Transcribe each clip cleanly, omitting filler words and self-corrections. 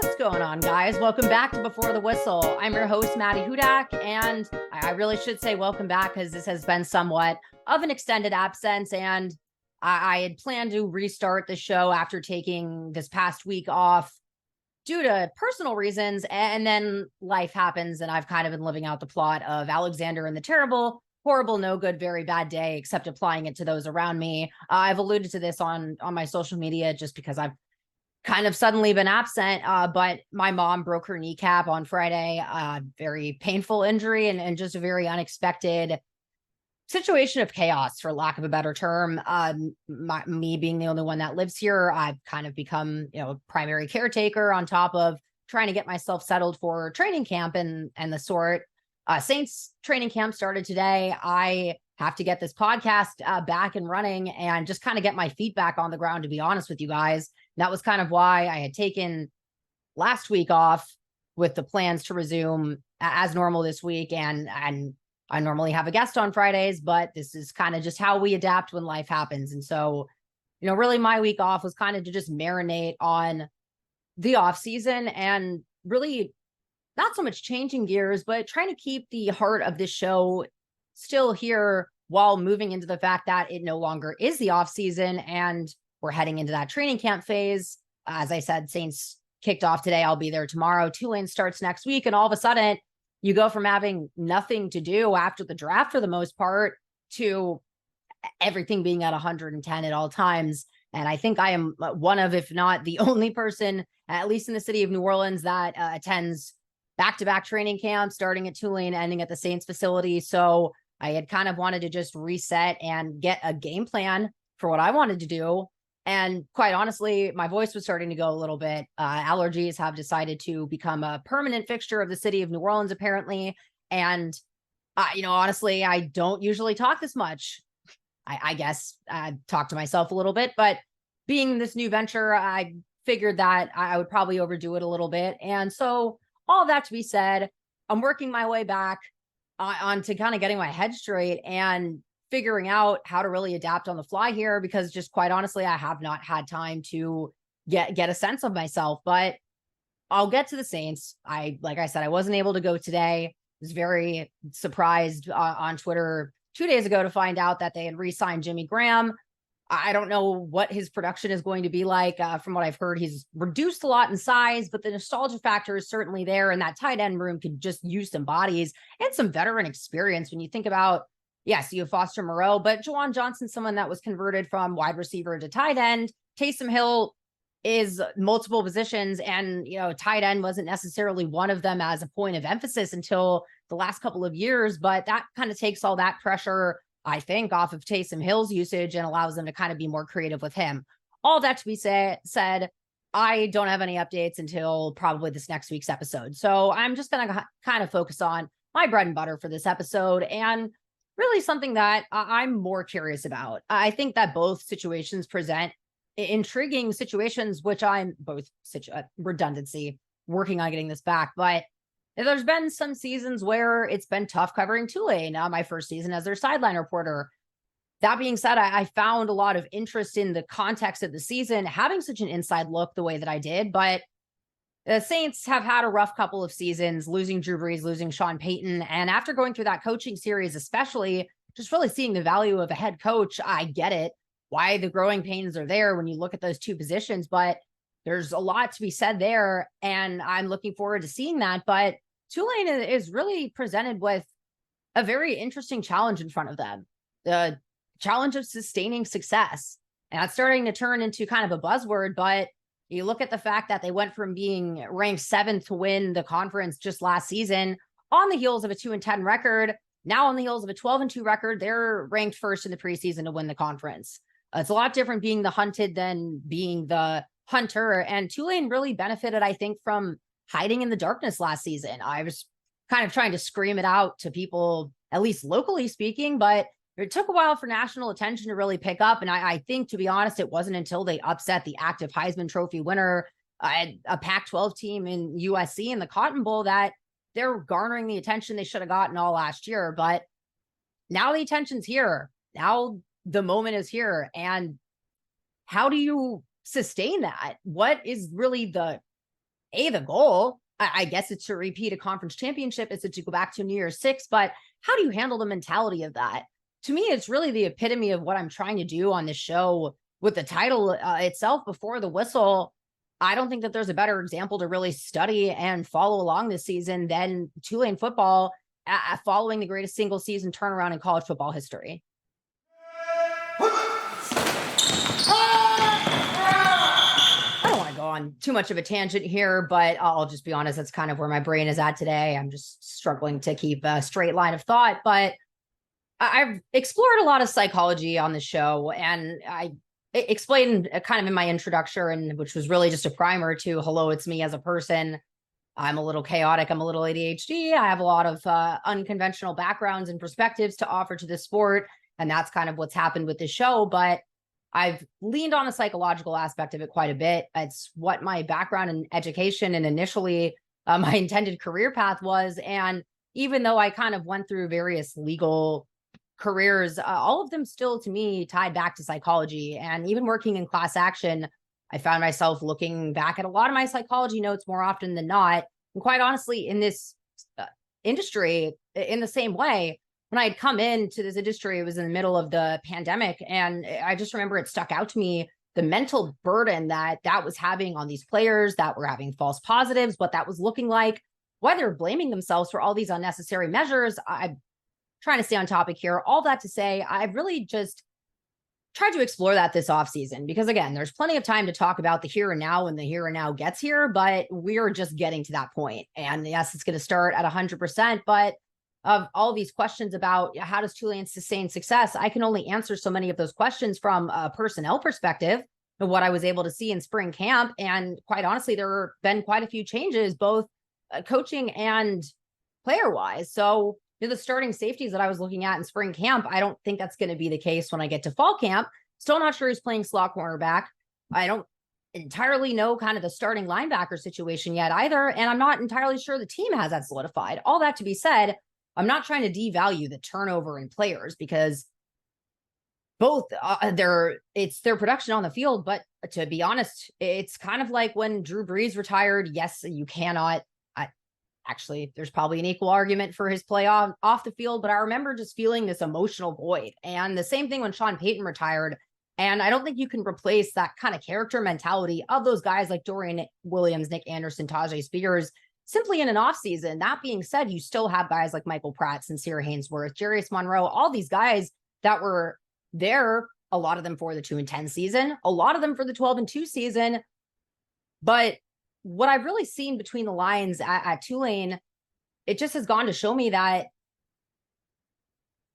What's going on, guys? Welcome back to Before the Whistle. I'm your host, Maddy Hudak, and I really should say welcome back because this has been somewhat of an extended absence, and I had planned to restart the show after taking this past week off due to personal reasons, and then life happens, and I've kind of been living out the plot of Alexander and the Terrible, horrible, no good, very bad day, except applying it to those around me. I've alluded to this on my social media just because I've kind of suddenly been absent, but my mom broke her kneecap on Friday. Very painful injury and just a very unexpected situation of chaos, for lack of a better term. Me being the only one that lives here, I've kind of become, a primary caretaker on top of trying to get myself settled for training camp and the sort. Saints training camp started today. I have to get this podcast back and running and just kind of get my feet back on the ground, to be honest with you guys. That was kind of why I had taken last week off with the plans to resume as normal this week. And I normally have a guest on Fridays, but this is kind of just how we adapt when life happens. And so, really my week off was kind of to just marinate on the off season and really not so much changing gears, but trying to keep the heart of this show still here while moving into the fact that it no longer is the off season and we're heading into that training camp phase. As I said, Saints kicked off today. I'll be there tomorrow. Tulane starts next week. And all of a sudden, you go from having nothing to do after the draft for the most part to everything being at 110 at all times. And I think I am one of, if not the only person, at least in the city of New Orleans, that attends back-to-back training camps, starting at Tulane, ending at the Saints facility. So I had kind of wanted to just reset and get a game plan for what I wanted to do. And quite honestly, my voice was starting to go a little bit. Allergies have decided to become a permanent fixture of the city of New Orleans, apparently. And, honestly, I don't usually talk this much. I guess I talk to myself a little bit, but being this new venture, I figured that I would probably overdo it a little bit. And so all that to be said, I'm working my way back onto kind of getting my head straight and figuring out how to really adapt on the fly here, because just quite honestly, I have not had time to get a sense of myself. But I'll get to the Saints. Like I said, I wasn't able to go today. I was very surprised on Twitter 2 days ago to find out that they had re-signed Jimmy Graham. I don't know what his production is going to be like. From what I've heard, he's reduced a lot in size, but the nostalgia factor is certainly there. And that tight end room could just use some bodies and some veteran experience. When you think about, yes, you have Foster Moreau, but Juwan Johnson, someone that was converted from wide receiver to tight end. Taysom Hill is multiple positions, and tight end wasn't necessarily one of them as a point of emphasis until the last couple of years. But that kind of takes all that pressure, I think, off of Taysom Hill's usage and allows them to kind of be more creative with him. All that to be said, I don't have any updates until probably this next week's episode. So I'm just going to kind of focus on my bread and butter for this episode and really something that I'm more curious about. I think that both situations present intriguing situations, which I'm both redundancy, working on getting this back. But there's been some seasons where it's been tough covering Tulane. My first season as their sideline reporter. That being said, I found a lot of interest in the context of the season, having such an inside look the way that I did. But the Saints have had a rough couple of seasons, losing Drew Brees, losing Sean Payton. And after going through that coaching series, especially just really seeing the value of a head coach, I get it, why the growing pains are there when you look at those two positions. But there's a lot to be said there, and I'm looking forward to seeing that. But Tulane is really presented with a very interesting challenge in front of them, the challenge of sustaining success. And that's starting to turn into kind of a buzzword, but you look at the fact that they went from being ranked 7th to win the conference just last season on the heels of a 2-10 record. Now on the heels of a 12-2 record, they're ranked first in the preseason to win the conference. It's a lot different being the hunted than being the hunter. And Tulane really benefited, I think, from hiding in the darkness last season. I was kind of trying to scream it out to people, at least locally speaking, but it took a while for national attention to really pick up. And I think, to be honest, it wasn't until they upset the active Heisman Trophy winner, a Pac-12 team in USC in the Cotton Bowl, that they're garnering the attention they should have gotten all last year. But now the attention's here. Now the moment is here. And how do you sustain that? What is really the the goal, I guess it's to repeat a conference championship. It's to go back to New Year's Six, but how do you handle the mentality of that? To me, it's really the epitome of what I'm trying to do on this show with the title itself, Before the Whistle. I don't think that there's a better example to really study and follow along this season than Tulane football following the greatest single season turnaround in college football history. I don't want to go on too much of a tangent here, but I'll just be honest, that's kind of where my brain is at today. I'm just struggling to keep a straight line of thought, but I've explored a lot of psychology on the show, and I explained kind of in my introduction, which was really just a primer to hello, it's me as a person. I'm a little chaotic. I'm a little ADHD. I have a lot of unconventional backgrounds and perspectives to offer to the sport. And that's kind of what's happened with the show. But I've leaned on the psychological aspect of it quite a bit. It's what my background in education and initially my intended career path was. And even though I kind of went through various legal careers, all of them still to me tied back to psychology. And even working in class action, I found myself looking back at a lot of my psychology notes more often than not. And quite honestly, in this industry, in the same way, when I had come into this industry, it was in the middle of the pandemic. And I just remember it stuck out to me, the mental burden that was having on these players that were having false positives, what that was looking like, why they're blaming themselves for all these unnecessary measures. I'm trying to stay on topic here. All that to say, I've really just tried to explore that this offseason, because again, there's plenty of time to talk about the here and now when the here and now gets here, but we're just getting to that point. And yes, it's going to start at 100%, but of all these questions about how does Tulane sustain success, I can only answer so many of those questions from a personnel perspective of what I was able to see in spring camp. And quite honestly, there have been quite a few changes, both coaching and player wise. So the starting safeties that I was looking at in spring camp, I don't think that's going to be the case when I get to fall camp. Still not sure who's playing slot cornerback. I don't entirely know kind of the starting linebacker situation yet either. And I'm not entirely sure the team has that solidified. All that to be said, I'm not trying to devalue the turnover in players, because both it's their production on the field. But to be honest, it's kind of like when Drew Brees retired. Yes, you cannot. Actually, there's probably an equal argument for his play off the field, but I remember just feeling this emotional void. And the same thing when Sean Payton retired. And I don't think you can replace that kind of character mentality of those guys like Dorian Williams, Nick Anderson, Tajay Spears, simply in an offseason. That being said, you still have guys like Michael Pratt, Sincere Haynesworth, Jarius Monroe, all these guys that were there, a lot of them for the 2-10 season, a lot of them for the 12-2 season. But what I've really seen between the lines at Tulane, it just has gone to show me that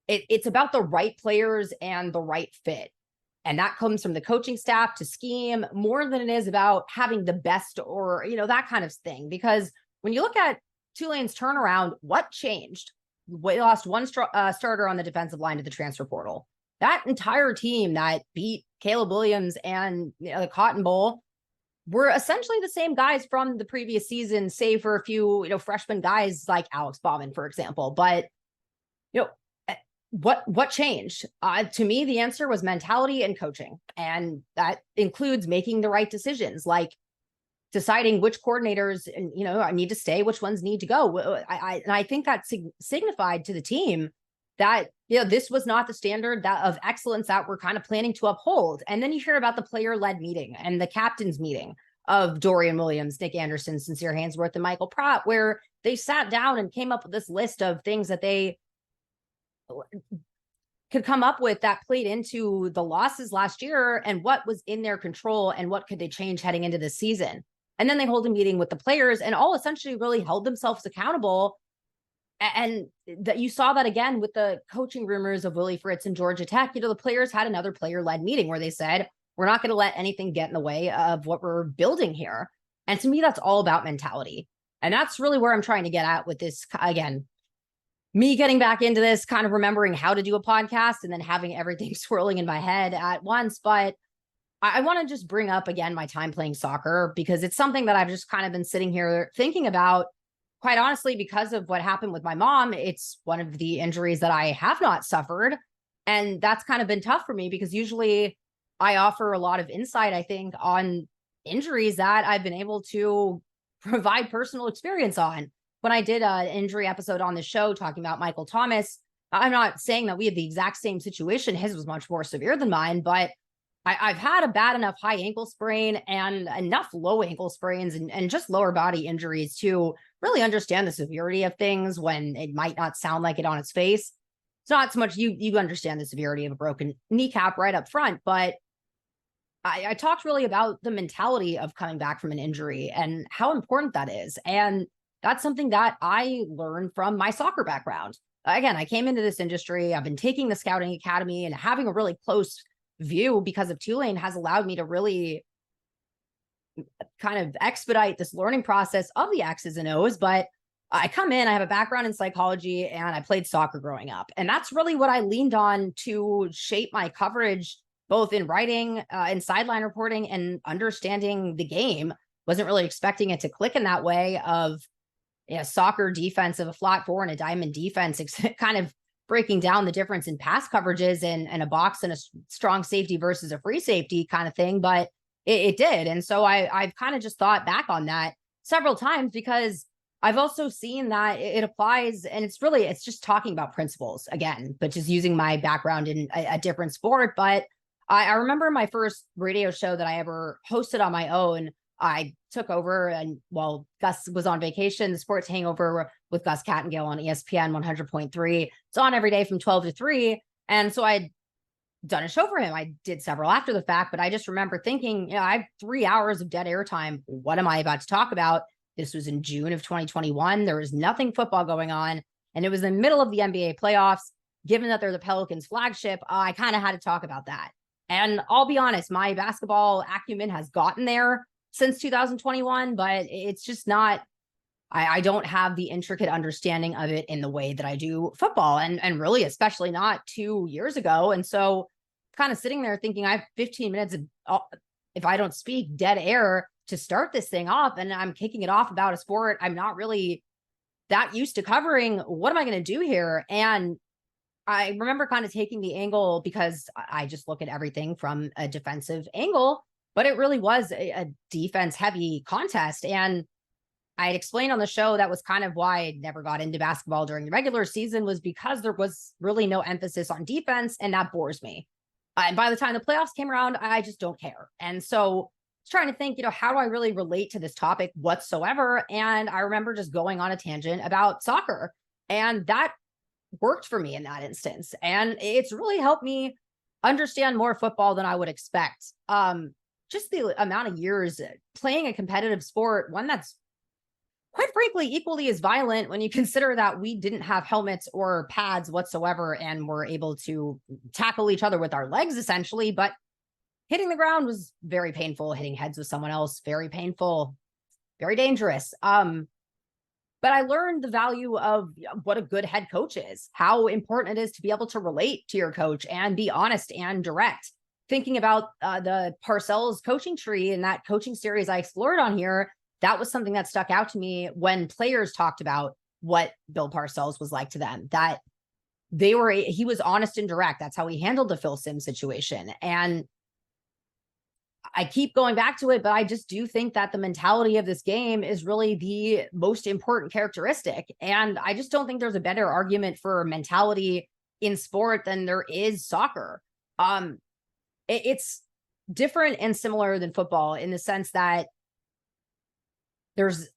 it's about the right players and the right fit. And that comes from the coaching staff to scheme more than it is about having the best or, that kind of thing. Because when you look at Tulane's turnaround, what changed? We lost one starter on the defensive line to the transfer portal. That entire team that beat Caleb Williams and the Cotton Bowl were essentially the same guys from the previous season, save for a few, freshman guys like Alex Bauman, for example. But, what changed? To me, the answer was mentality and coaching. And that includes making the right decisions, like deciding which coordinators, need to stay, which ones need to go. I think that signified to the team that, this was not the standard of excellence that we're kind of planning to uphold. And then you hear about the player-led meeting and the captain's meeting of Dorian Williams, Nick Anderson, Sincere Haynesworth, and Michael Pratt, where they sat down and came up with this list of things that they could come up with that played into the losses last year and what was in their control and what could they change heading into the season. And then they hold a meeting with the players and all essentially really held themselves accountable. And that you saw that again with the coaching rumors of Willie Fritz and Georgia Tech. The players had another player-led meeting where they said, we're not going to let anything get in the way of what we're building here. And to me, that's all about mentality. And that's really where I'm trying to get at with this. Again, me getting back into this, kind of remembering how to do a podcast and then having everything swirling in my head at once. But I want to just bring up again my time playing soccer, because it's something that I've just kind of been sitting here thinking about. Quite honestly, because of what happened with my mom, it's one of the injuries that I have not suffered. And that's kind of been tough for me, because usually I offer a lot of insight, I think, on injuries that I've been able to provide personal experience on. When I did an injury episode on the show talking about Michael Thomas, I'm not saying that we have the exact same situation. His was much more severe than mine, but I've had a bad enough high ankle sprain and enough low ankle sprains and just lower body injuries to really understand the severity of things when it might not sound like it on its face. It's not so much you understand the severity of a broken kneecap right up front, but I talked really about the mentality of coming back from an injury and how important that is. And that's something that I learned from my soccer background. Again, I came into this industry. I've been taking the scouting academy, and having a really close view because of Tulane has allowed me to really kind of expedite this learning process of the X's and O's. But I come in, I have a background in psychology, and I played soccer growing up. And that's really what I leaned on to shape my coverage, both in writing and sideline reporting and understanding the game. Wasn't really expecting it to click in that way of soccer defense of a flat four and a diamond defense, kind of breaking down the difference in pass coverages and a box and a strong safety versus a free safety kind of thing. But it did. And so I've kind of just thought back on that several times, because I've also seen that it applies, and it's just talking about principles again, but just using my background in a different sport. But I remember my first radio show that I ever hosted on my own. I took over, and while Gus was on vacation, the Sports Hangover with Gus Cattengale on ESPN 100.3. It's on every day from 12 to 3. And so I'd done a show for him. I did several after the fact, but I just remember thinking, I have 3 hours of dead air time. What am I about to talk about? This was in June of 2021. There was nothing football going on, and it was in the middle of the NBA playoffs. Given that they're the Pelicans flagship, I kind of had to talk about that. And I'll be honest, my basketball acumen has gotten there since 2021, but it's just not, I don't have the intricate understanding of it in the way that I do football, and really, especially not 2 years ago. And so kind of sitting there thinking I have 15 minutes of, if I don't speak, dead air to start this thing off, and I'm kicking it off about a sport I'm not really that used to covering. What am I going to do here? And I remember kind of taking the angle, because I just look at everything from a defensive angle, but it really was a defense heavy contest. And I had explained on the show that was kind of why I never got into basketball during the regular season, was because there was really no emphasis on defense, and that bores me. And by the time the playoffs came around, I just don't care. And so I was trying to think, how do I really relate to this topic whatsoever? And I remember just going on a tangent about soccer, and that worked for me in that instance. And it's really helped me understand more football than I would expect. Just the amount of years playing a competitive sport, one that's quite frankly equally as violent when you consider that we didn't have helmets or pads whatsoever, and were able to tackle each other with our legs essentially. But hitting the ground was very painful. Hitting heads with someone else, very painful, very dangerous. But I learned the value of what a good head coach is, how important it is to be able to relate to your coach and be honest and direct. Thinking about the Parcells coaching tree and that coaching series I explored on here, that was something that stuck out to me when players talked about what Bill Parcells was like to them, that he was honest and direct. That's how he handled the Phil Simms situation. And I keep going back to it, but I just do think that the mentality of this game is really the most important characteristic. And I just don't think there's a better argument for mentality in sport than there is soccer. It's different and similar than football in the sense that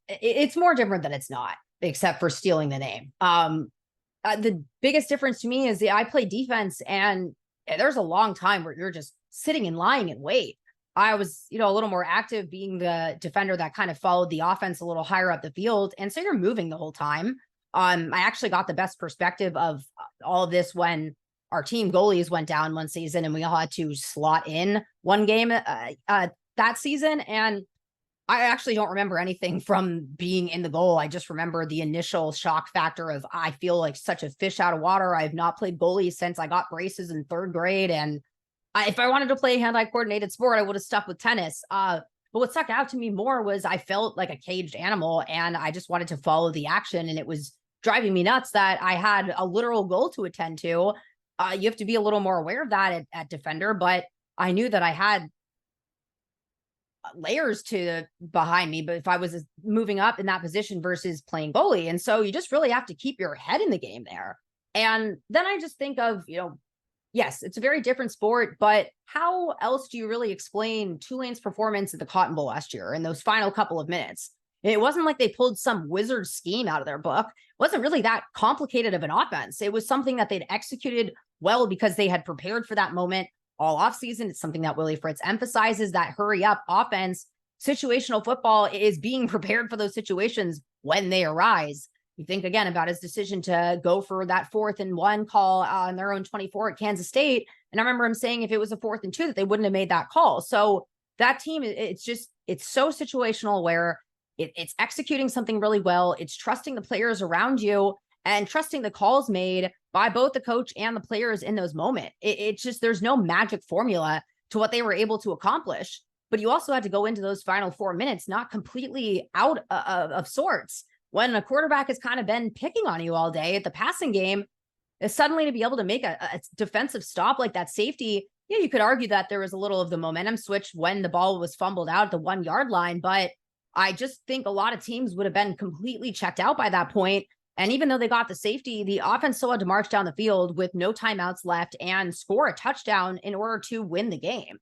it's more different than it's not, except for stealing the name. The biggest difference to me is I play defense, and there's a long time where you're just sitting and lying in wait. I was, a little more active being the defender that kind of followed the offense a little higher up the field. And so you're moving the whole time. I actually got the best perspective of all of this when our team goalies went down one season, and we all had to slot in one game that season. And I actually don't remember anything from being in the goal. I just remember the initial shock factor of, I feel like such a fish out of water. I have not played goalie since I got braces in 3rd grade. And if I wanted to play a hand-eye coordinated sport, I would have stuck with tennis. But what stuck out to me more was I felt like a caged animal, and I just wanted to follow the action. And it was driving me nuts that I had a literal goal to attend to. You have to be a little more aware of that at defender, but I knew that I had layers to behind me, but if I was moving up in that position versus playing goalie. And so you just really have to keep your head in the game there. And then I just think of, yes, it's a very different sport, but how else do you really explain Tulane's performance at the Cotton Bowl last year in those final couple of minutes? It wasn't like they pulled some wizard scheme out of their book. It wasn't really that complicated of an offense. It was something that they'd executed well because they had prepared for that moment all offseason. It's something that Willie Fritz emphasizes, that hurry up offense. Situational football is being prepared for those situations when they arise. You think again about his decision to go for that 4th and 1 call on their own 24 at Kansas State. And I remember him saying if it was a 4th and 2, that they wouldn't have made that call. So that team, it's so situational where it's executing something really well. It's trusting the players around you and trusting the calls made by both the coach and the players in those moments. It's just, there's no magic formula to what they were able to accomplish, but you also had to go into those final 4 minutes not completely out of sorts. When a quarterback has kind of been picking on you all day at the passing game, is suddenly to be able to make a defensive stop like that safety. Yeah, you could argue that there was a little of the momentum switch when the ball was fumbled out at the 1 yard line, but I just think a lot of teams would have been completely checked out by that point. And even though they got the safety, the offense still had to march down the field with no timeouts left and score a touchdown in order to win the game.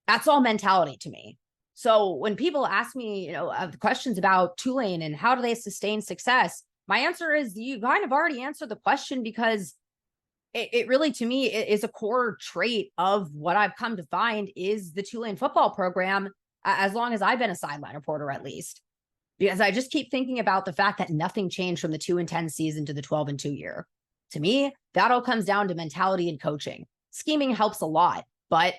That's all mentality to me. So when people ask me, questions about Tulane and how do they sustain success, my answer is you kind of already answered the question, because it really, to me, is a core trait of what I've come to find is the Tulane football program, as long as I've been a sideline reporter, at least. Because I just keep thinking about the fact that nothing changed from the 2-10 season to the 12-2 year. To me, that all comes down to mentality and coaching. Scheming helps a lot, but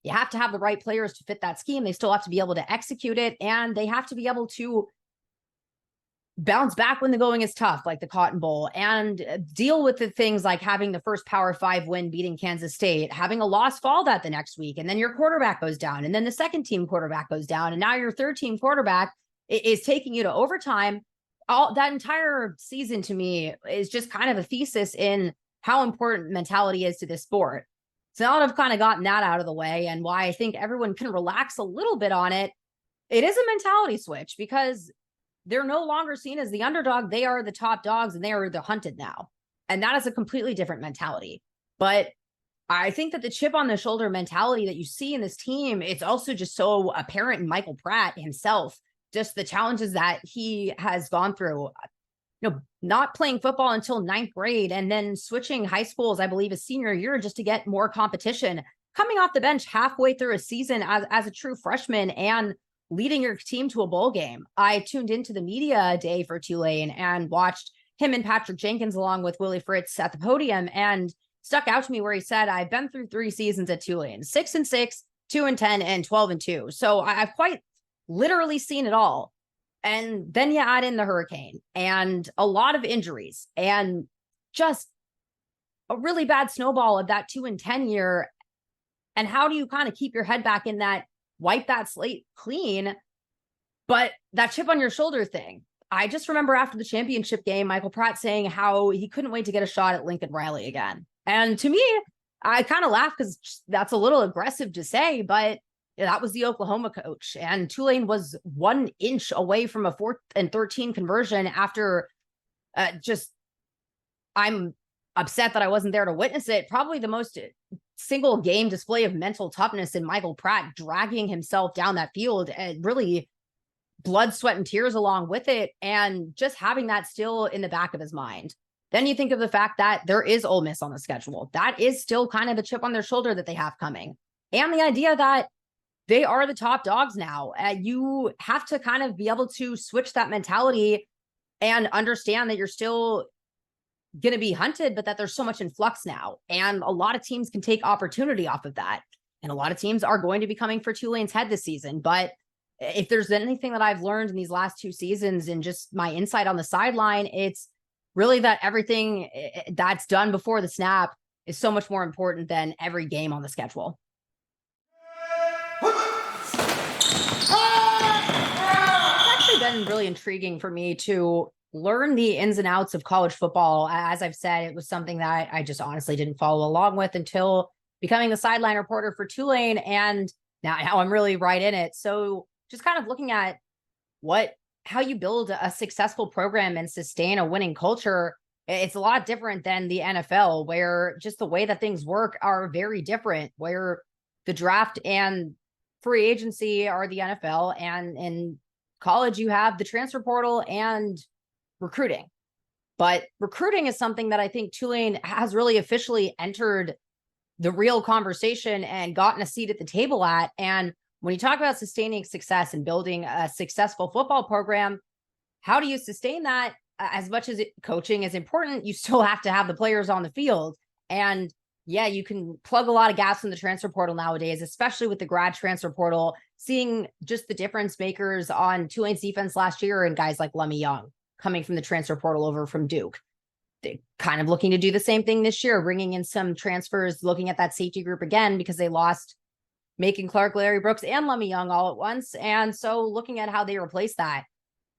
you have to have the right players to fit that scheme. They still have to be able to execute it, and they have to be able to bounce back when the going is tough, like the Cotton Bowl, and deal with the things like having the first Power 5 win beating Kansas State, having a loss fall that the next week, and then your quarterback goes down, and then the second team quarterback goes down, and now your third team quarterback is taking you to overtime. All that entire season to me is just kind of a thesis in how important mentality is to this sport. So now that I've kind of gotten that out of the way, and why I think everyone can relax a little bit on it, it is a mentality switch, because they're no longer seen as the underdog. They are the top dogs, and they are the hunted now. And that is a completely different mentality. But I think that the chip on the shoulder mentality that you see in this team, it's also just so apparent in Michael Pratt himself, just the challenges that he has gone through, not playing football until 9th grade and then switching high schools, I believe, his senior year just to get more competition, coming off the bench halfway through a season as a true freshman and leading your team to a bowl game. I tuned into the media day for Tulane and watched him and Patrick Jenkins along with Willie Fritz at the podium, and stuck out to me where he said, I've been through 3 seasons at Tulane, 6-6, 2-10, and 12-2. So I've quite literally seen it all. And then you add in the hurricane and a lot of injuries and just a really bad snowball of that 2-10 year. And how do you kind of keep your head back in that, wipe that slate clean, but that chip on your shoulder thing? I just remember after the championship game, Michael Pratt saying how he couldn't wait to get a shot at Lincoln Riley again. And to me, I kind of laugh because that's a little aggressive to say, but that was the Oklahoma coach, and Tulane was 1 inch away from a 4th and 13 conversion after I'm upset that I wasn't there to witness it. Probably the most single game display of mental toughness in Michael Pratt dragging himself down that field, and really blood, sweat, and tears along with it, and just having that still in the back of his mind. Then you think of the fact that there is Ole Miss on the schedule. That is still kind of a chip on their shoulder that they have coming. And the idea that they are the top dogs now. You have to kind of be able to switch that mentality and understand that you're still going to be hunted, but that there's so much in flux now. And a lot of teams can take opportunity off of that. And a lot of teams are going to be coming for Tulane's head this season. But if there's anything that I've learned in these last 2 seasons and just my insight on the sideline, it's really that everything that's done before the snap is so much more important than every game on the schedule. Been really intriguing for me to learn the ins and outs of college football. As I've said, it was something that I just honestly didn't follow along with until becoming the sideline reporter for Tulane. And Now I'm really right in it. So just kind of looking at how you build a successful program and sustain a winning culture. It's a lot different than the NFL, where just the way that things work are very different, where the draft and free agency are the NFL, and in college you have the transfer portal and recruiting. But recruiting is something that I think Tulane has really officially entered the real conversation and gotten a seat at the table at. And when you talk about sustaining success and building a successful football program, how do you sustain that? As much as coaching is important, you still have to have the players on the field. And yeah, you can plug a lot of gas in the transfer portal nowadays, especially with the grad transfer portal, seeing just the difference makers on Tulane's defense last year and guys like Lemmy Young coming from the transfer portal over from Duke. They're kind of looking to do the same thing this year, bringing in some transfers, looking at that safety group again, because they lost Macon Clark, Larry Brooks, and Lemmy Young all at once. And so looking at how they replace that,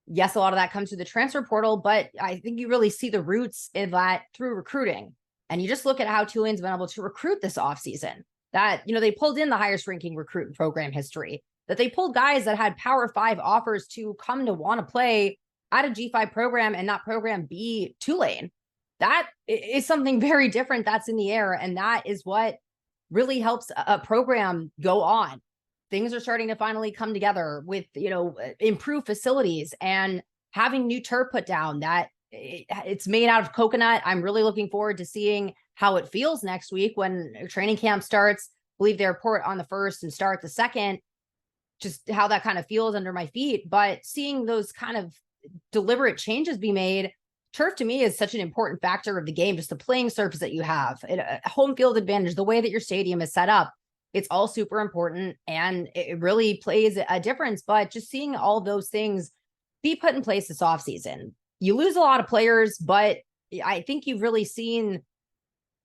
yes, a lot of that comes through the transfer portal, but I think you really see the roots of that through recruiting. And you just look at how Tulane's been able to recruit this offseason. That, they pulled in the highest ranking recruit in program history, that they pulled guys that had Power 5 offers to come to want to play at a G5 program and that program be Tulane. That is something very different that's in the air. And that is what really helps a program go on. Things are starting to finally come together with, improved facilities and having new turf put down that it's made out of coconut. I'm really looking forward to seeing how it feels next week when training camp starts. I believe they report on the 1st and start the 2nd, just how that kind of feels under my feet. But seeing those kind of deliberate changes be made, turf to me is such an important factor of the game, just the playing surface that you have, home field advantage, the way that your stadium is set up. It's all super important and it really plays a difference. But just seeing all those things be put in place this offseason, you lose a lot of players, but I think you've really seen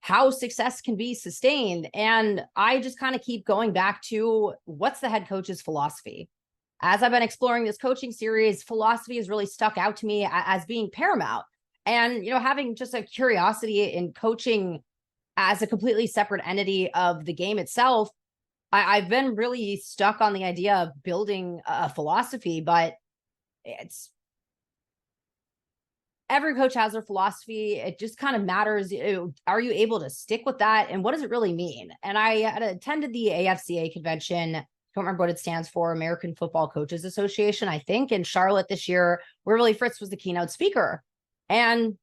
how success can be sustained. And I just kind of keep going back to what's the head coach's philosophy. As I've been exploring this coaching series, philosophy has really stuck out to me as being paramount. And, having just a curiosity in coaching as a completely separate entity of the game itself, I've been really stuck on the idea of building a philosophy, but every coach has their philosophy. It just kind of matters. Are you able to stick with that? And what does it really mean? And I had attended the AFCA convention. I don't remember what it stands for, American Football Coaches Association, I think, in Charlotte this year, where Willie Fritz was the keynote speaker. And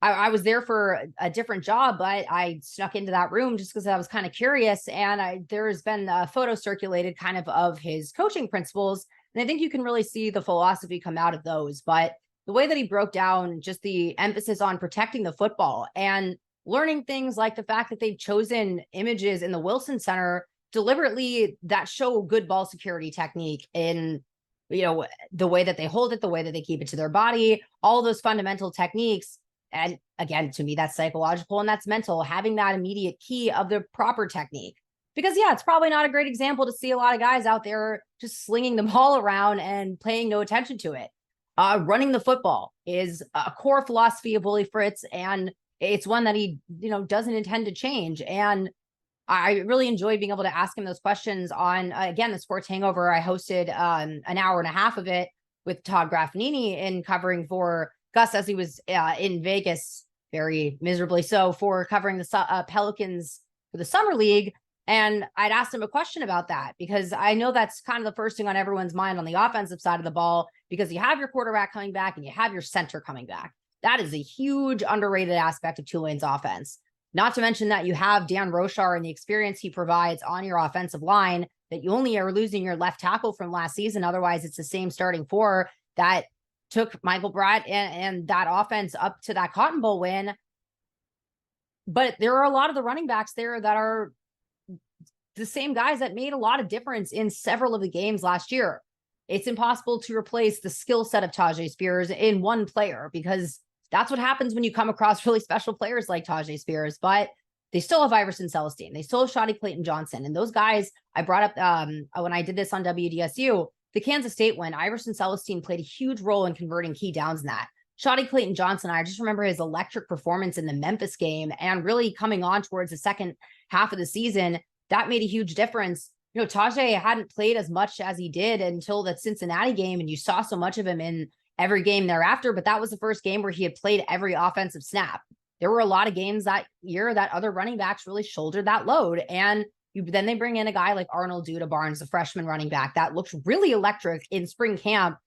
I was there for a different job, but I snuck into that room just because I was kind of curious. And there's been a photo circulated kind of his coaching principles. And I think you can really see the philosophy come out of those. But the way that he broke down just the emphasis on protecting the football and learning things like the fact that they've chosen images in the Wilson Center deliberately that show good ball security technique in, the way that they hold it, the way that they keep it to their body, all those fundamental techniques. And again, to me, that's psychological and that's mental, having that immediate key of the proper technique. Because yeah, it's probably not a great example to see a lot of guys out there just slinging the ball around and paying no attention to it. Running the football is a core philosophy of Willie Fritz, and it's one that he, doesn't intend to change. And I really enjoyed being able to ask him those questions on, again, the Sports Hangover. I hosted an hour and a half of it with Todd Graffinini in covering for Gus as he was in Vegas, very miserably so, for covering the Pelicans for the Summer League. And I'd asked him a question about that because I know that's kind of the first thing on everyone's mind on the offensive side of the ball, because you have your quarterback coming back and you have your center coming back. That is a huge underrated aspect of Tulane's offense. Not to mention that you have Dan Rochar and the experience he provides on your offensive line, that you only are losing your left tackle from last season. Otherwise, it's the same starting four that took Michael Bratt and that offense up to that Cotton Bowl win. But there are a lot of the running backs there that are the same guys that made a lot of difference in several of the games last year. It's impossible to replace the skill set of Tyjae Spears in one player, because that's what happens when you come across really special players like Tyjae Spears. But they still have Iverson Celestine. They still have Shotty Clayton-Johnson. And those guys I brought up when I did this on WDSU, the Kansas State win, Iverson Celestine played a huge role in converting key downs in that. Shotty Clayton-Johnson, I just remember his electric performance in the Memphis game and really coming on towards the second half of the season. That made a huge difference. Tajay hadn't played as much as he did until that Cincinnati game, and you saw so much of him in every game thereafter, but that was the first game where he had played every offensive snap. There were a lot of games that year that other running backs really shouldered that load, and then they bring in a guy like Arnold Duda Barnes, the freshman running back that looked really electric in spring camp.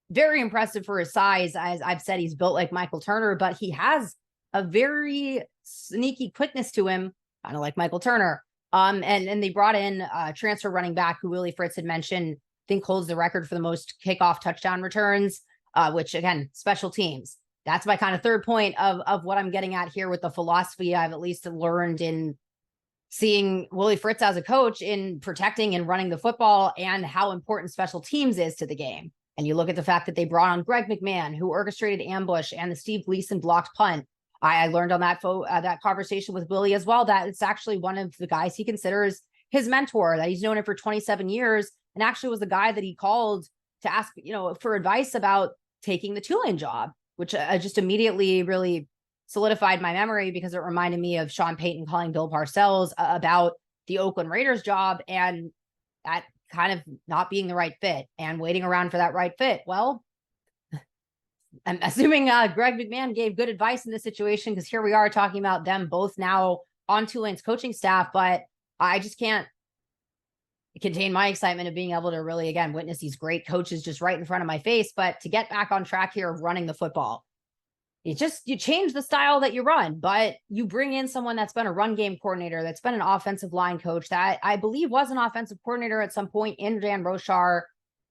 Very impressive for his size. As I've said, he's built like Michael Turner, but he has a very sneaky quickness to him, kind of like Michael Turner. And they brought in a transfer running back who Willie Fritz had mentioned, I think holds the record for the most kickoff touchdown returns, which again, special teams. That's my kind of third point of what I'm getting at here with the philosophy I've at least learned in seeing Willie Fritz as a coach in protecting and running the football, and how important special teams is to the game. And you look at the fact that they brought on Greg McMahon, who orchestrated ambush, and the Steve Gleason blocked punt. I learned on that conversation with Willie as well that it's actually one of the guys he considers his mentor, that he's known him for 27 years, and actually was the guy that he called to ask, for advice about taking the Tulane job, which just immediately really solidified my memory, because it reminded me of Sean Payton calling Bill Parcells about the Oakland Raiders job, and that kind of not being the right fit and waiting around for that right fit. Well, I'm assuming Greg McMahon gave good advice in this situation, because here we are talking about them both now on Tulane's coaching staff, but I just can't contain my excitement of being able to really, again, witness these great coaches just right in front of my face. But to get back on track here of running the football, you change the style that you run, but you bring in someone that's been a run game coordinator, that's been an offensive line coach, that I believe was an offensive coordinator at some point in Dan Rochar,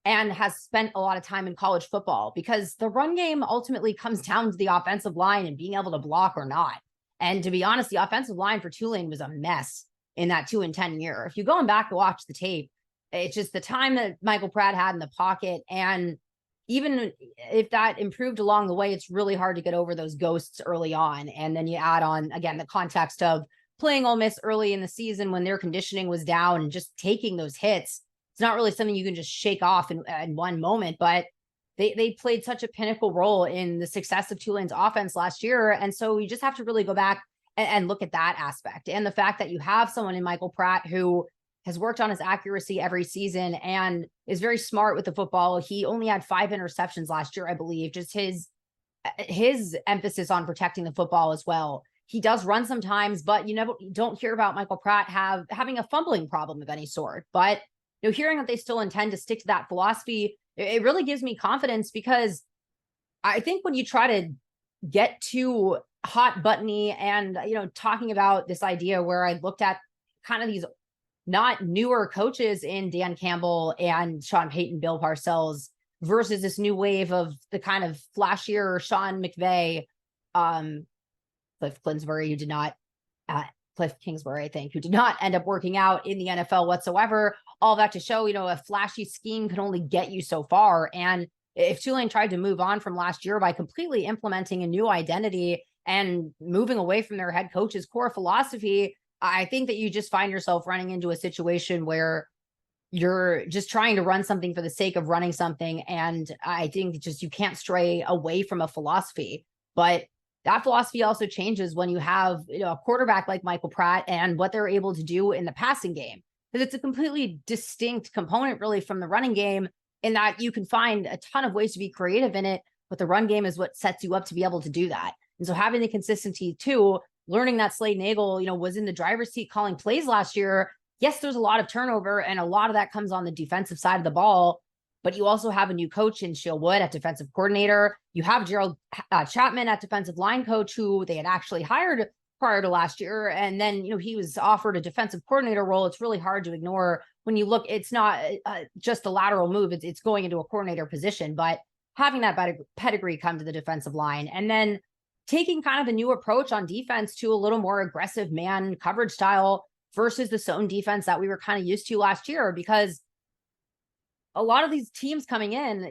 and has spent a lot of time in college football, because the run game ultimately comes down to the offensive line and being able to block or not. And to be honest, the offensive line for Tulane was a mess in that 2-10 year. If you're going back to watch the tape, it's just the time that Michael Pratt had in the pocket, and even if that improved along the way, it's really hard to get over those ghosts early on. And then you add on, again, the context of playing Ole Miss early in the season when their conditioning was down, and just taking those hits. It's not really something you can just shake off in one moment, but they played such a pinnacle role in the success of Tulane's offense last year. And so you just have to really go back and look at that aspect. And the fact that you have someone in Michael Pratt who has worked on his accuracy every season and is very smart with the football. He only had 5 interceptions last year, I believe. Just his emphasis on protecting the football as well. He does run sometimes, but you don't hear about Michael Pratt having a fumbling problem of any sort. But hearing that they still intend to stick to that philosophy, it really gives me confidence, because I think when you try to get too hot buttony and talking about this idea where I looked at kind of these not newer coaches in Dan Campbell and Sean Payton, Bill Parcells, versus this new wave of the kind of flashier Sean McVay, Cliff Kingsbury, I think, who did not end up working out in the NFL whatsoever. All that to show, a flashy scheme can only get you so far. And if Tulane tried to move on from last year by completely implementing a new identity and moving away from their head coach's core philosophy, I think that you just find yourself running into a situation where you're just trying to run something for the sake of running something. And I think just you can't stray away from a philosophy. But that philosophy also changes when you have a quarterback like Michael Pratt and what they're able to do in the passing game. Because it's a completely distinct component really from the running game, in that you can find a ton of ways to be creative in it, but the run game is what sets you up to be able to do that. And so having the consistency too, learning that Slade Nagel, was in the driver's seat calling plays last year. Yes, there's a lot of turnover, and a lot of that comes on the defensive side of the ball, but you also have a new coach in Sheil Wood at defensive coordinator. You have Gerald Chapman at defensive line coach, who they had actually hired prior to last year. And then, he was offered a defensive coordinator role. It's really hard to ignore when you look. It's not just a lateral move. It's going into a coordinator position, but having that pedigree come to the defensive line, and then taking kind of a new approach on defense to a little more aggressive man coverage style versus the zone defense that we were kind of used to last year. Because a lot of these teams coming in,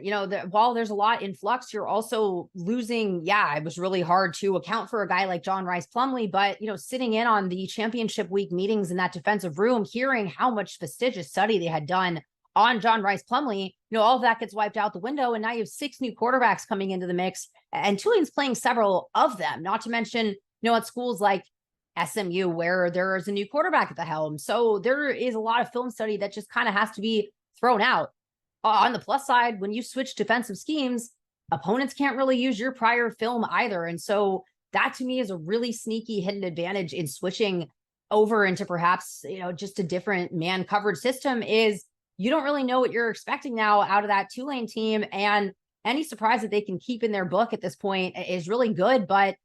while there's a lot in flux, you're also losing. Yeah, it was really hard to account for a guy like John Rice Plumlee, but, sitting in on the championship week meetings in that defensive room, hearing how much fastidious study they had done on John Rice Plumlee, all of that gets wiped out the window. And now you have 6 new quarterbacks coming into the mix, and Tulane's playing several of them, not to mention, at schools like SMU, where there's a new quarterback at the helm. So there is a lot of film study that just kind of has to be thrown out. On the plus side, when you switch defensive schemes, opponents can't really use your prior film either. And so that to me is a really sneaky hidden advantage in switching over into perhaps, just a different man coverage system is you don't really know what you're expecting now out of that Tulane team. And any surprise that they can keep in their book at this point is really good. But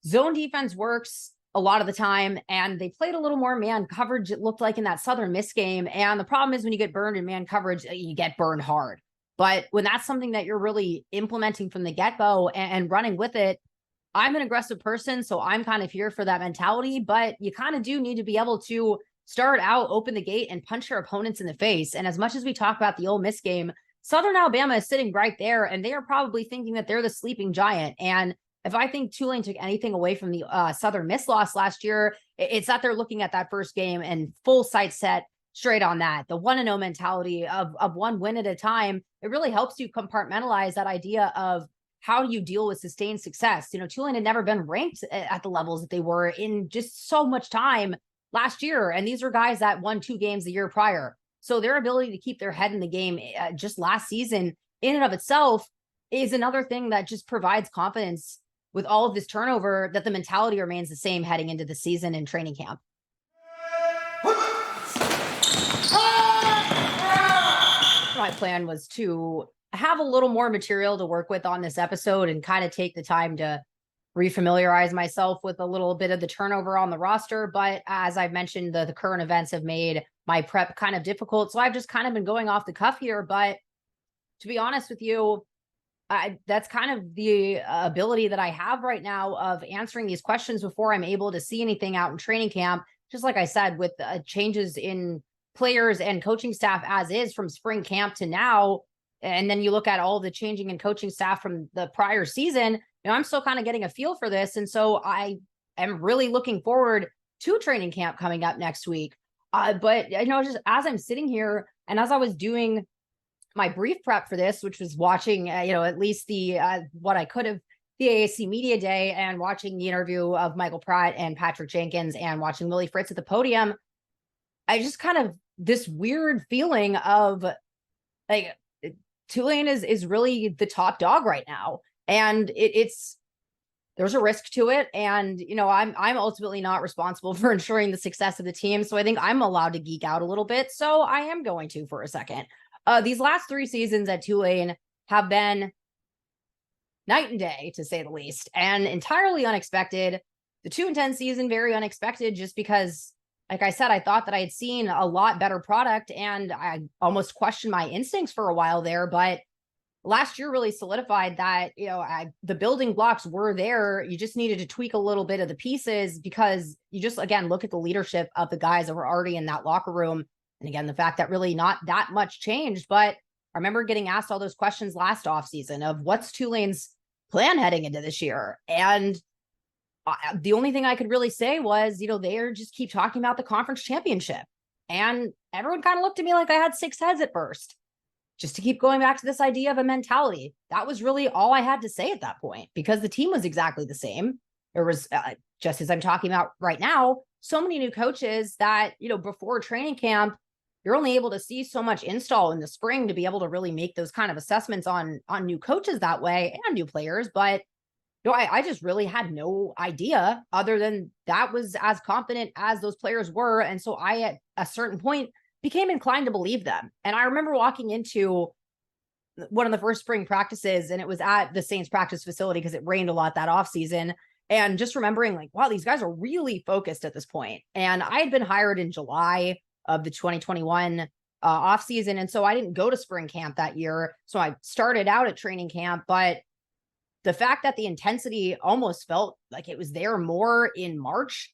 zone defense works a lot of the time, and they played a little more man coverage, it looked like, in that Southern Miss game. And the problem is when you get burned in man coverage, you get burned hard. But when that's something that you're really implementing from the get-go and running with it, I'm an aggressive person, so I'm kind of here for that mentality, but you kind of do need to be able to start out, open the gate, and punch your opponents in the face. And as much as we talk about the Ole Miss game, Southern Alabama is sitting right there, and they are probably thinking that they're the sleeping giant. And if I think Tulane took anything away from the Southern Miss loss last year, it's that they're looking at that first game and full sight set straight on that. The 1-0 mentality of one win at a time, it really helps you compartmentalize that idea of how do you deal with sustained success. Tulane had never been ranked at the levels that they were in just so much time last year. And these were guys that won 2 games the year prior. So their ability to keep their head in the game just last season in and of itself is another thing that just provides confidence with all of this turnover that the mentality remains the same heading into the season and training camp. My plan was to have a little more material to work with on this episode and kind of take the time to refamiliarize myself with a little bit of the turnover on the roster. But as I've mentioned, the current events have made my prep kind of difficult. So I've just kind of been going off the cuff here. But to be honest with you, that's kind of the ability that I have right now of answering these questions before I'm able to see anything out in training camp. Just like I said, with changes in players and coaching staff as is from spring camp to now, and then you look at all the changing in coaching staff from the prior season, I'm still kind of getting a feel for this. And so I am really looking forward to training camp coming up next week. But just as I'm sitting here and as I was doing my brief prep for this, which was watching, at least the what I could have, the AAC Media Day, and watching the interview of Michael Pratt and Patrick Jenkins and watching Willie Fritz at the podium, I just kind of this weird feeling of like Tulane is really the top dog right now. And there's a risk to it. And, I'm ultimately not responsible for ensuring the success of the team. So I think I'm allowed to geek out a little bit. So I am going to for a second. These last 3 seasons at Tulane have been night and day, to say the least, and entirely unexpected. The 2-10 season, very unexpected, just because, like I said, I thought that I had seen a lot better product, and I almost questioned my instincts for a while there. But last year really solidified that, the building blocks were there. You just needed to tweak a little bit of the pieces, because you just, again, look at the leadership of the guys that were already in that locker room. And again, the fact that really not that much changed. But I remember getting asked all those questions last offseason of what's Tulane's plan heading into this year. And the only thing I could really say was, they just keep talking about the conference championship. And everyone kind of looked at me like I had 6 heads at first, just to keep going back to this idea of a mentality. That was really all I had to say at that point, because the team was exactly the same. There was, just as I'm talking about right now, so many new coaches that, before training camp, you're only able to see so much install in the spring to be able to really make those kind of assessments on new coaches that way and new players. But I just really had no idea, other than that was as confident as those players were. And so I, at a certain point, became inclined to believe them. And I remember walking into one of the first spring practices, and it was at the Saints practice facility because it rained a lot that offseason. And just remembering like, wow, these guys are really focused at this point. And I had been hired in July of the 2021 off season. And so I didn't go to spring camp that year. So I started out at training camp, but the fact that the intensity almost felt like it was there more in March,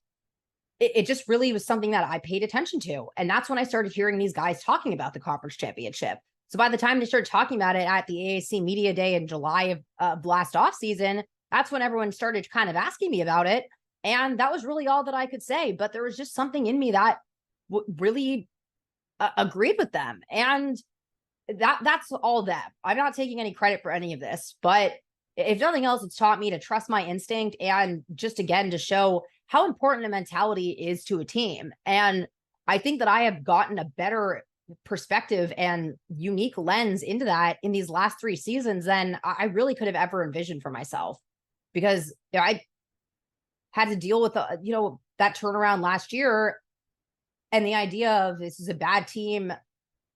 it just really was something that I paid attention to. And that's when I started hearing these guys talking about the conference championship. So by the time they started talking about it at the AAC Media Day in July of last off season, that's when everyone started kind of asking me about it. And that was really all that I could say. But there was just something in me that really agreed with them. And that's all that. I'm not taking any credit for any of this, but if nothing else, it's taught me to trust my instinct, and just, again, to show how important a mentality is to a team. And I think that I have gotten a better perspective and unique lens into that in these last 3 seasons than I really could have ever envisioned for myself. Because I had to deal with, that turnaround last year, and the idea of this is a bad team,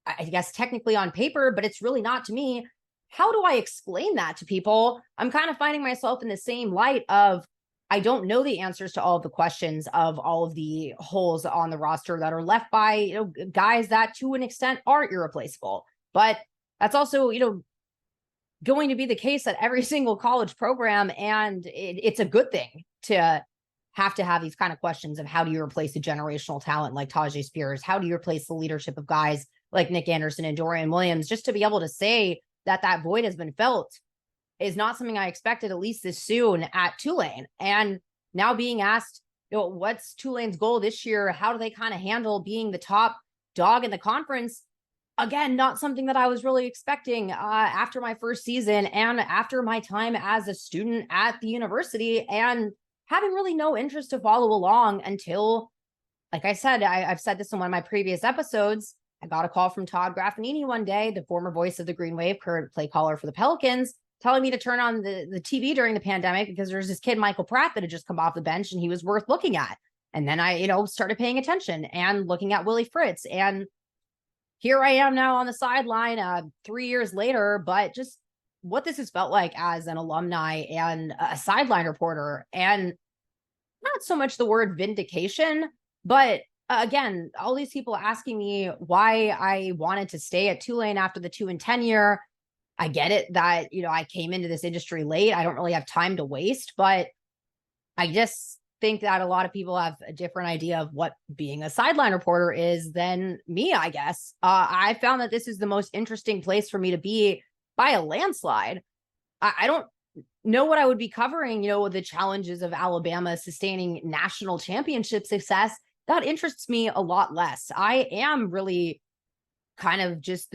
I guess technically on paper, but it's really not to me. How do I explain that to people? I'm kind of finding myself in the same light of, I don't know the answers to all of the questions of all of the holes on the roster that are left by, guys that to an extent are irreplaceable. But that's also, going to be the case at every single college program. And it's a good thing to have these kind of questions of how do you replace a generational talent like Tajay Spears? How do you replace the leadership of guys like Nick Anderson and Dorian Williams? Just to be able to say that void has been felt is not something I expected, at least this soon at Tulane. And now being asked, what's Tulane's goal this year? How do they kind of handle being the top dog in the conference? Again, not something that I was really expecting after my first season and after my time as a student at the university, and having really no interest to follow along until, like I said, I've said this in one of my previous episodes, I got a call from Todd Graffinini one day, the former voice of the Green Wave, current play caller for the Pelicans, telling me to turn on the TV during the pandemic because there was this kid, Michael Pratt, that had just come off the bench and he was worth looking at. And then I, started paying attention and looking at Willie Fritz. And here I am now on the sideline 3 years later, but just what this has felt like as an alumni and a sideline reporter. And not so much the word vindication, but again, all these people asking me why I wanted to stay at Tulane after the 2-10 year. I get it that, I came into this industry late. I don't really have time to waste, but I just think that a lot of people have a different idea of what being a sideline reporter is than me, I guess. I found that this is the most interesting place for me to be by a landslide. I don't know what I would be covering, the challenges of Alabama sustaining national championship success. That interests me a lot less. I am really kind of just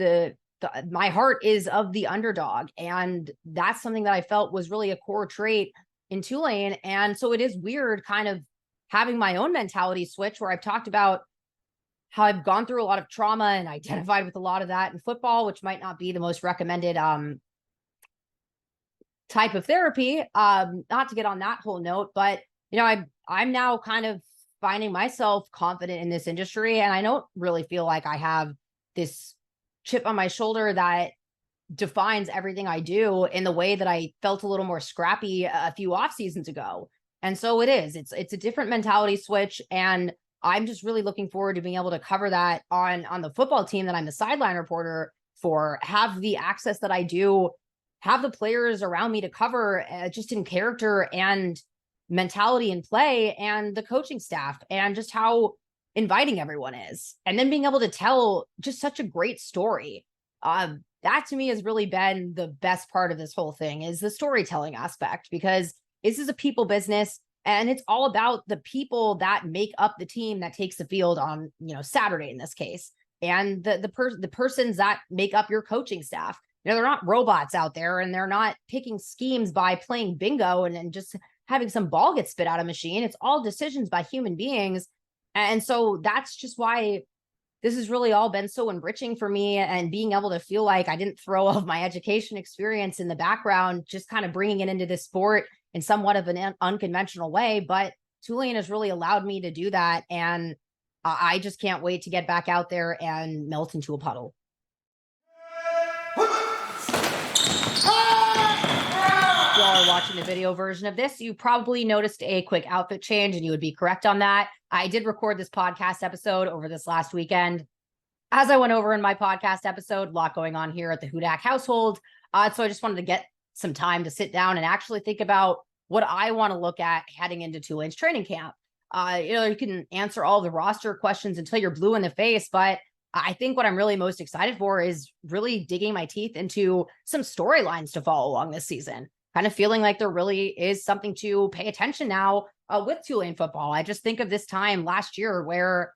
my heart is of the underdog. And that's something that I felt was really a core trait in Tulane. And so it is weird kind of having my own mentality switch, where I've talked about how I've gone through a lot of trauma and identified with a lot of that in football, which might not be the most recommended type of therapy. Not to get on that whole note, but I'm now kind of finding myself confident in this industry, and I don't really feel like I have this chip on my shoulder that defines everything I do in the way that I felt a little more scrappy a few off seasons ago. And so it's a different mentality switch. And I'm just really looking forward to being able to cover that on the football team that I'm the sideline reporter for, have the access that I do, have the players around me to cover just in character and mentality and play, and the coaching staff, and just how inviting everyone is. And then being able to tell just such a great story. That to me has really been the best part of this whole thing, is the storytelling aspect, because this is a people business, and it's all about the people that make up the team that takes the field on, Saturday in this case, and the persons that make up your coaching staff. They're not robots out there, and they're not picking schemes by playing bingo and just having some ball get spit out of a machine. It's all decisions by human beings. And so that's just why this has really all been so enriching for me, and being able to feel like I didn't throw all of my education experience in the background, just kind of bringing it into this sport in somewhat of an unconventional way. But Tulane has really allowed me to do that. And I just can't wait to get back out there and melt into a puddle. If you all are watching the video version of this, you probably noticed a quick outfit change, and you would be correct on that. I did record this podcast episode over this last weekend. As I went over in my podcast episode, a lot going on here at the Hudak household. So I just wanted to get some time to sit down and actually think about what I want to look at heading into Tulane's training camp. You can answer all the roster questions until you're blue in the face, but I think what I'm really most excited for is really digging my teeth into some storylines to follow along this season. Kind of feeling like there really is something to pay attention now with Tulane football. I just think of this time last year where,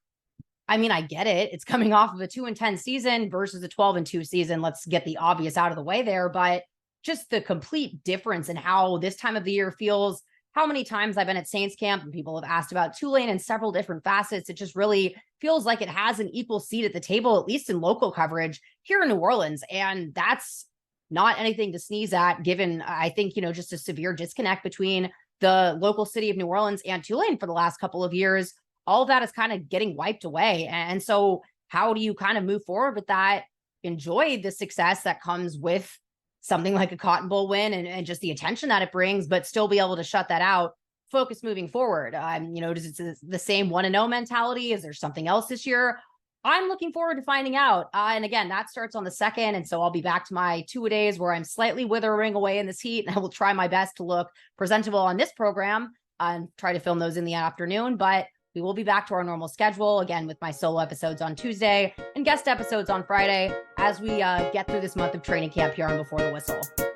I get it. It's coming off of a 2-10 season versus a 12-2 season. Let's get the obvious out of the way there. But just the complete difference in how this time of the year feels, how many times I've been at Saints camp and people have asked about Tulane in several different facets. It just really feels like it has an equal seat at the table, at least in local coverage here in New Orleans. And that's not anything to sneeze at, given, I think, just a severe disconnect between the local city of New Orleans and Tulane for the last couple of years. All of that is kind of getting wiped away. And so how do you kind of move forward with that, enjoy the success that comes with something like a Cotton Bowl win and just the attention that it brings, but still be able to shut that out, focus moving forward? Is it the same 1-0 mentality? Is there something else this year? I'm looking forward to finding out. And again, that starts on the 2nd. And so I'll be back to my 2-a-days where I'm slightly withering away in this heat. And I will try my best to look presentable on this program and try to film those in the afternoon. But we will be back to our normal schedule again with my solo episodes on Tuesday and guest episodes on Friday as we get through this month of training camp here on Before the Whistle.